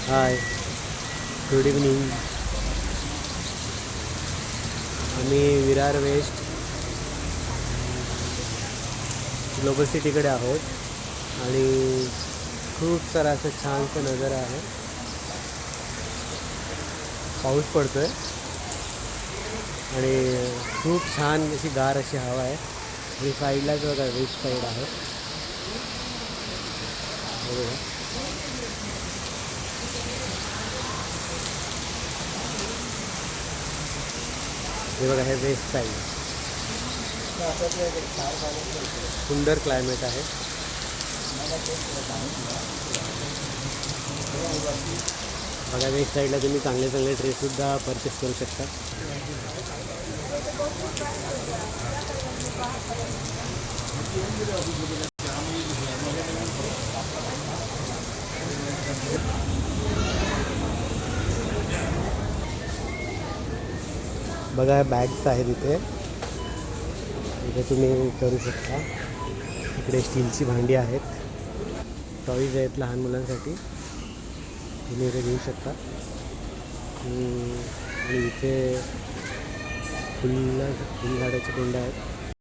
हाय, good evening. आम्ही Virar waste global सिटीकडे आहोत आणि खूप सारा असं छानसा नजारा आहे. पाऊस पडतो आहे आणि खूप छान अशी गार अशी हवा आहे. आणि साईडलाच बघा वेस्ट साईड आहे. बघा, हे बघा, हे वेस्ट साईड. सुंदर क्लायमेट आहे. बघा, वेस्ट साईडला तुम्ही चांगले चांगले ड्रेससुद्धा परचेस करू शकता. बघा, बॅग्स आहेत इथे. इथे तुम्ही करू शकता. इकडे स्टीलची भांडी आहेत, टॉईज आहेत लहान मुलांसाठी, तुम्ही इथे घेऊ शकता. आणि इथे फुलझाडाचे कुंड आहेत.